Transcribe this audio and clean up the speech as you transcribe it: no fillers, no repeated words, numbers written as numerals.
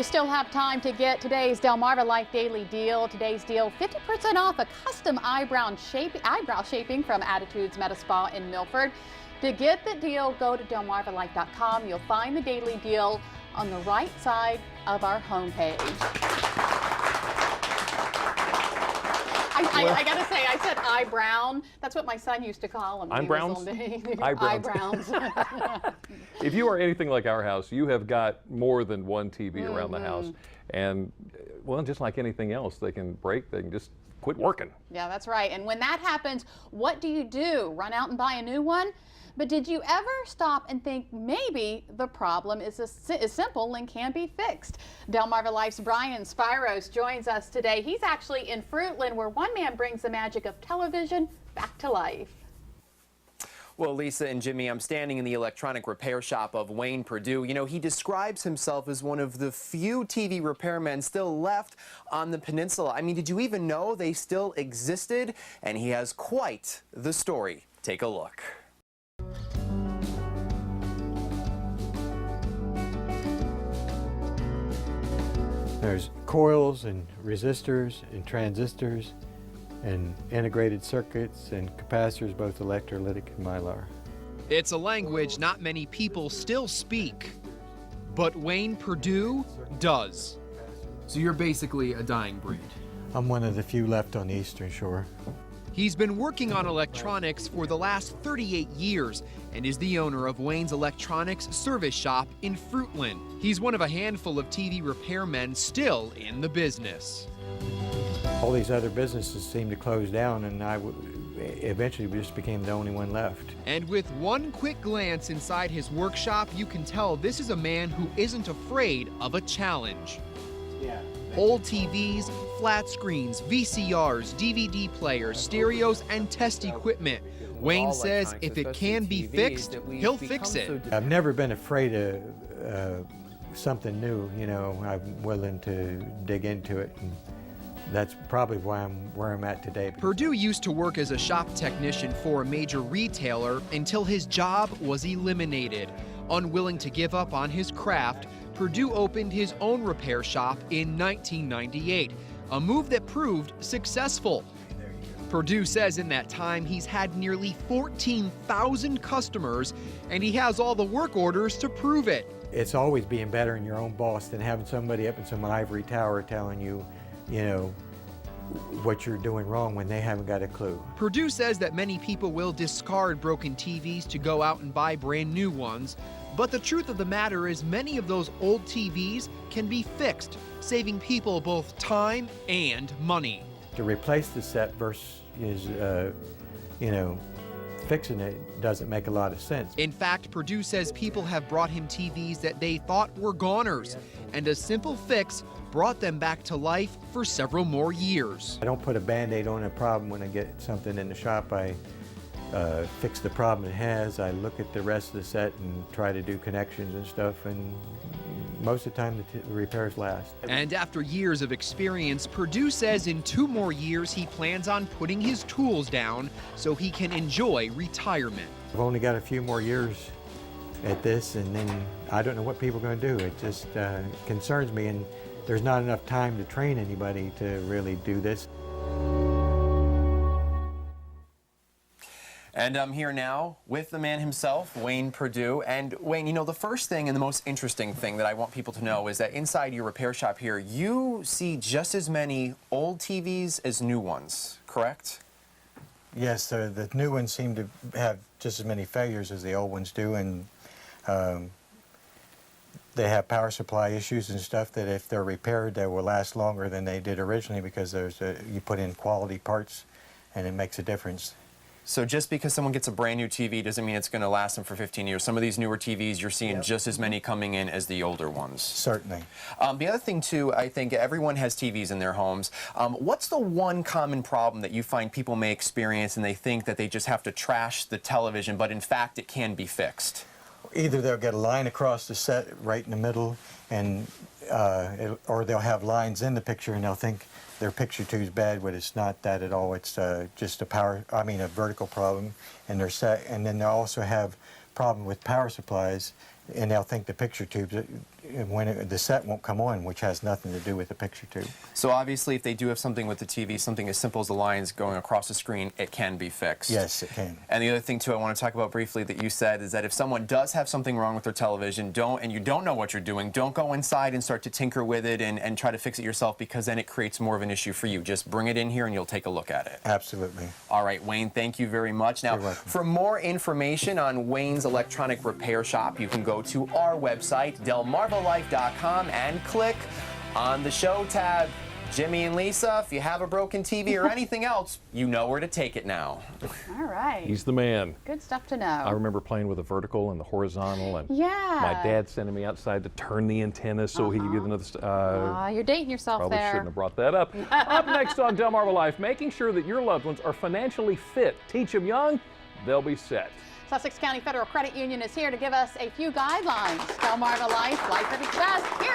You still have time to get today's Delmarva Life Daily Deal. Today's deal, 50% off a custom eyebrow shaping from Attitudes Meta Spa in Milford. To get the deal, go to delmarvalife.com. You'll find the daily deal on the right side of our homepage. I gotta say, I said eyebrow. That's what my son used to call them. Eyebrows? Eyebrows. If you are anything like our house, you have got more than one TV around the house. And, well, just like anything else, they can break, they can just quit working. Yeah, that's right. And when that happens, what do? Run out and buy a new one? But did you ever stop and think maybe the problem is simple and can be fixed? Delmarva Life's Brian Spiros joins us today. He's actually in Fruitland, where one man brings the magic of television back to life. Well, Lisa and Jimmy, I'm standing in the electronic repair shop of Wayne Perdue. You know, he describes himself as one of the few TV repairmen still left on the peninsula. I mean, did you even know they still existed? And he has quite the story. Take a look. There's coils and resistors and transistors and integrated circuits and capacitors, both electrolytic and mylar. It's a language not many people still speak, but Wayne Perdue does. So you're basically a dying breed. I'm one of the few left on the Eastern Shore. He's been working on electronics for the last 38 years and is the owner of Wayne's Electronics Service Shop in Fruitland. He's one of a handful of TV repairmen still in the business. All these other businesses seemed to close down, and I eventually just became the only one left. And with one quick glance inside his workshop, you can tell this is a man who isn't afraid of a challenge. Old TVs, flat screens, VCRs, DVD players, stereos, and test equipment. Wayne says if it can be fixed, he'll fix it. I've never been afraid of something new. You know, I'm willing to dig into it, and that's probably why I'm where I'm at today. Perdue used to work as a shop technician for a major retailer until his job was eliminated. Unwilling to give up on his craft, Perdue opened his own repair shop in 1998, a move that proved successful. Perdue says in that time he's had nearly 14,000 customers, and he has all the work orders to prove it. It's always being better in your own boss than having somebody up in some ivory tower telling you, you know, what you're doing wrong when they haven't got a clue. Perdue says that many people will discard broken TVs to go out and buy brand new ones, but the truth of the matter is many of those old TVs can be fixed, saving people both time and money. To replace the set versus, you know, fixing it doesn't make a lot of sense. In fact, Perdue says people have brought him TVs that they thought were goners, and a simple fix brought them back to life for several more years. I don't put a Band-Aid on a problem when I get something in the shop. I fix the problem it has. I look at the rest of the set and try to do connections and stuff, and most of the time the repairs last. And after years of experience, Perdue says in 2 more years he plans on putting his tools down so he can enjoy retirement. I've only got a few more years at this, and then I don't know what people are going to do. It just concerns me, and there's not enough time to train anybody to really do this. And I'm here now with the man himself, Wayne Perdue. And Wayne, you know, the first thing and the most interesting thing that I want people to know is that inside your repair shop here, you see just as many old TVs as new ones, correct? Yes, the new ones seem to have just as many failures as the old ones do, and they have power supply issues and stuff that if they're repaired, they will last longer than they did originally because you put in quality parts and it makes a difference. So just because someone gets a brand new TV doesn't mean it's going to last them for 15 years. Some of these newer TVs, you're seeing just as many coming in as the older ones. Certainly. The other thing, too, I think everyone has TVs in their homes. What's the one common problem that you find people may experience and they think that they just have to trash the television, but in fact it can be fixed? Either they'll get a line across the set right in the middle, and or they'll have lines in the picture and they'll think their picture tube's bad, but it's not that at all. It's just a vertical problem, and they're set. And then they'll also have problem with power supplies, and they'll think the picture tube's the set won't come on, which has nothing to do with the picture tube. So obviously, if they do have something with the TV, something as simple as the lines going across the screen, it can be fixed. Yes, it can. And the other thing too I want to talk about briefly that you said is that if someone does have something wrong with their television, and you don't know what you're doing, don't go inside and start to tinker with it and try to fix it yourself, because then it creates more of an issue for you. Just bring it in here and you'll take a look at it. Absolutely. All right, Wayne, thank you very much. Now, You're welcome. for more information on Wayne's Electronic Repair Shop, you can go to our website, delmarvalife.com, and click on the show tab. Jimmy and Lisa, if you have a broken TV or anything else, you know where to take it now. All right. He's the man. Good stuff to know. I remember playing with the vertical and the horizontal, and Yeah. my dad sending me outside to turn the antenna so he could get another. You're dating yourself Probably there. shouldn't have brought that up. Up next on Delmarva Life, making sure that your loved ones are financially fit. Teach them young, they'll be set. Sussex County Federal Credit Union is here to give us a few guidelines. Delmarva Life, life at its best. Here